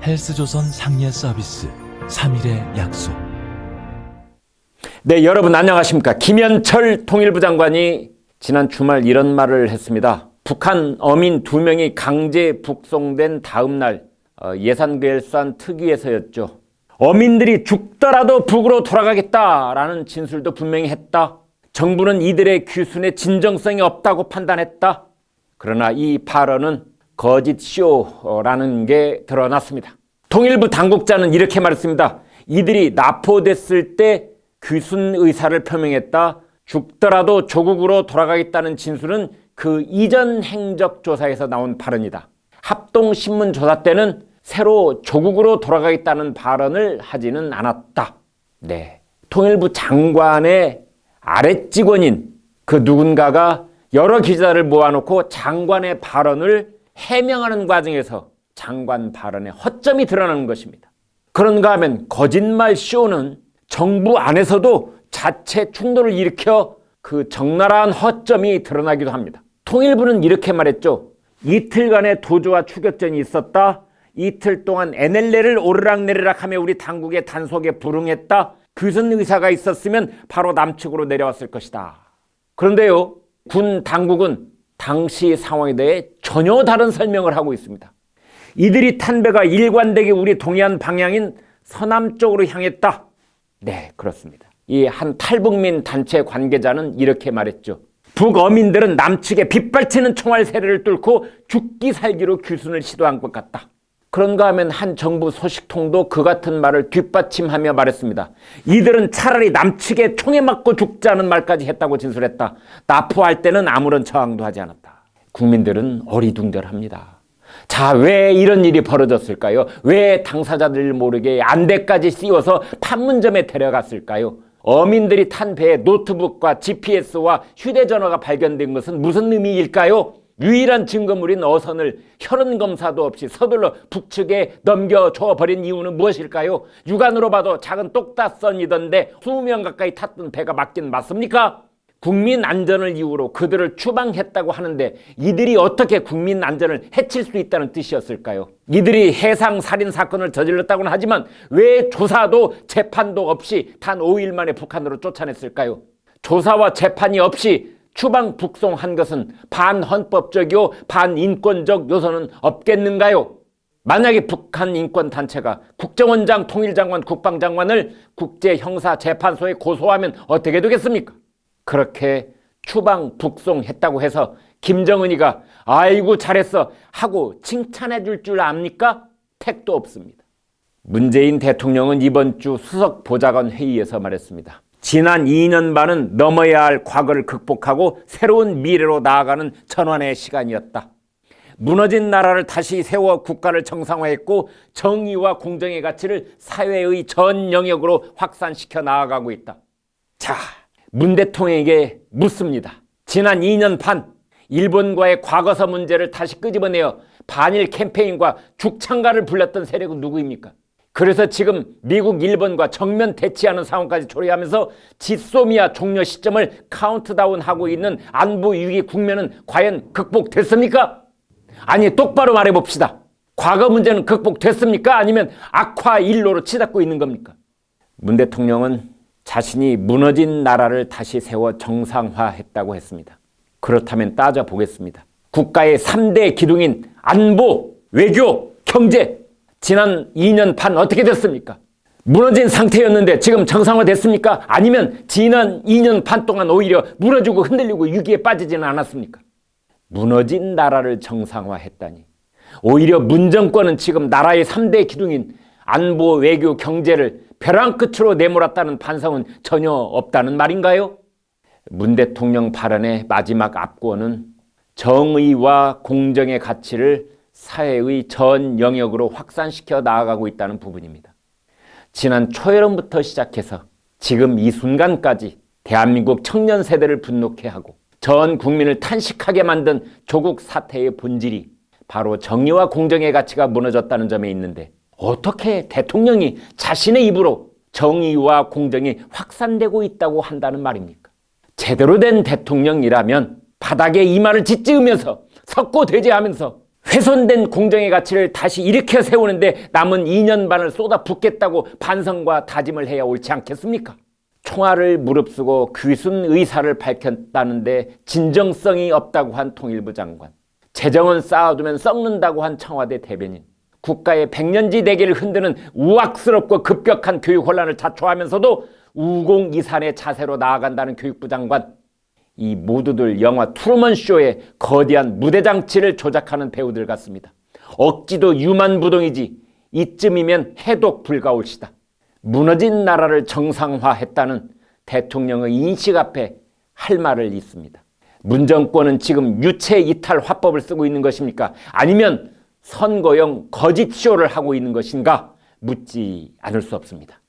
헬스조선 상례 서비스 3일의 약속. 네, 여러분 안녕하십니까? 김현철 통일부 장관이 지난 주말 이런 말을 했습니다. 북한 어민 2명이 강제 북송된 다음 날 예산결산 특위에서였죠. 어민들이 죽더라도 북으로 돌아가겠다라는 진술도 분명히 했다. 정부는 이들의 귀순에 진정성이 없다고 판단했다. 그러나 이 발언은 거짓쇼라는 게 드러났습니다. 통일부 당국자는 이렇게 말했습니다. 이들이 납포됐을 때 귀순 의사를 표명했다. 죽더라도 조국으로 돌아가겠다는 진술은 그 이전 행적조사에서 나온 발언이다. 합동신문 조사 때는 새로 조국으로 돌아가겠다는 발언을 하지는 않았다. 네, 통일부 장관의 아랫직원인 그 누군가가 여러 기자를 모아놓고 장관의 발언을 해명하는 과정에서 장관 발언의 허점이 드러나는 것입니다. 그런가 하면 거짓말 쇼는 정부 안에서도 자체 충돌을 일으켜 그 적나라한 허점이 드러나기도 합니다. 통일부는 이렇게 말했죠. 이틀간의 도주와 추격전이 있었다. 이틀 동안 NLL을 오르락내리락하며 우리 당국의 단속에 불응했다. 귀순 의사가 있었으면 바로 남측으로 내려왔을 것이다. 그런데요, 군 당국은 당시 상황에 대해 전혀 다른 설명을 하고 있습니다. 이들이 탄 배가 일관되게 우리 동해안 방향인 서남 쪽으로 향했다. 네, 그렇습니다. 이 한 탈북민 단체 관계자는 이렇게 말했죠. 북어민들은 남측에 빗발치는 총알 세례를 뚫고 죽기 살기로 귀순을 시도한 것 같다. 그런가 하면 한 정부 소식통도 그 같은 말을 뒷받침하며 말했습니다. 이들은 차라리 남측에 총에 맞고 죽자는 말까지 했다고 진술했다. 납포할 때는 아무런 저항도 하지 않았다. 국민들은 어리둥절합니다. 자, 왜 이런 일이 벌어졌을까요? 왜 당사자들 모르게 안대까지 씌워서 판문점에 데려갔을까요? 어민들이 탄 배에 노트북과 GPS와 휴대전화가 발견된 것은 무슨 의미일까요? 유일한 증거물인 어선을 혈흔검사도 없이 서둘러 북측에 넘겨줘 버린 이유는 무엇일까요? 육안으로 봐도 작은 똑따선이던데 20명 가까이 탔던 배가 맞긴 맞습니까? 국민 안전을 이유로 그들을 추방했다고 하는데 이들이 어떻게 국민 안전을 해칠 수 있다는 뜻이었을까요? 이들이 해상 살인 사건을 저질렀다고는 하지만 왜 조사도 재판도 없이 단 5일 만에 북한으로 쫓아냈을까요? 조사와 재판이 없이 추방 북송한 것은 반헌법적이요 반인권적 요소는 없겠는가요? 만약에 북한 인권단체가 국정원장, 통일장관, 국방장관을 국제형사재판소에 고소하면 어떻게 되겠습니까? 그렇게 추방 북송했다고 해서 김정은이가 아이고 잘했어 하고 칭찬해 줄 줄 압니까? 택도 없습니다. 문재인 대통령은 이번 주 수석 보좌관 회의에서 말했습니다. 지난 2년 반은 넘어야 할 과거를 극복하고 새로운 미래로 나아가는 전환의 시간이었다. 무너진 나라를 다시 세워 국가를 정상화했고 정의와 공정의 가치를 사회의 전 영역으로 확산시켜 나아가고 있다. 자, 문 대통령에게 묻습니다. 지난 2년 반 일본과의 과거사 문제를 다시 끄집어내어 반일 캠페인과 죽창가를 불렀던 세력은 누구입니까? 그래서 지금 미국, 일본과 정면 대치하는 상황까지 초래하면서 지소미아 종료 시점을 카운트다운하고 있는 안보 위기 국면은 과연 극복됐습니까? 아니, 똑바로 말해봅시다. 과거 문제는 극복됐습니까? 아니면 악화 일로로 치닫고 있는 겁니까? 문 대통령은 자신이 무너진 나라를 다시 세워 정상화했다고 했습니다. 그렇다면 따져보겠습니다. 국가의 3대 기둥인 안보, 외교, 경제, 지난 2년 반 어떻게 됐습니까? 무너진 상태였는데 지금 정상화됐습니까? 아니면 지난 2년 반 동안 오히려 무너지고 흔들리고 위기에 빠지지는 않았습니까? 무너진 나라를 정상화했다니. 오히려 문정권은 지금 나라의 3대 기둥인 안보, 외교, 경제를 벼랑 끝으로 내몰았다는 반성은 전혀 없다는 말인가요? 문 대통령 발언의 마지막 앞구어는 정의와 공정의 가치를 사회의 전 영역으로 확산시켜 나아가고 있다는 부분입니다. 지난 초여름부터 시작해서 지금 이 순간까지 대한민국 청년 세대를 분노케 하고 전 국민을 탄식하게 만든 조국 사태의 본질이 바로 정의와 공정의 가치가 무너졌다는 점에 있는데 어떻게 대통령이 자신의 입으로 정의와 공정이 확산되고 있다고 한다는 말입니까? 제대로 된 대통령이라면 바닥에 이마를 짓지으면서 석고대죄하면서 훼손된 공정의 가치를 다시 일으켜 세우는데 남은 2년 반을 쏟아붓겠다고 반성과 다짐을 해야 옳지 않겠습니까? 총알을 무릅쓰고 귀순 의사를 밝혔다는데 진정성이 없다고 한 통일부 장관, 재정은 쌓아두면 썩는다고 한 청와대 대변인, 국가의 백년지 대계를 흔드는 우악스럽고 급격한 교육 혼란을 자초하면서도 우공이산의 자세로 나아간다는 교육부 장관, 이 모두들 영화 트루먼쇼의 거대한 무대장치를 조작하는 배우들 같습니다. 억지도 유만부동이지 이쯤이면 해독 불가올시다. 무너진 나라를 정상화했다는 대통령의 인식 앞에 할 말을 잇습니다. 문정권은 지금 유체 이탈 화법을 쓰고 있는 것입니까? 아니면 선거용 거짓쇼를 하고 있는 것인가? 묻지 않을 수 없습니다.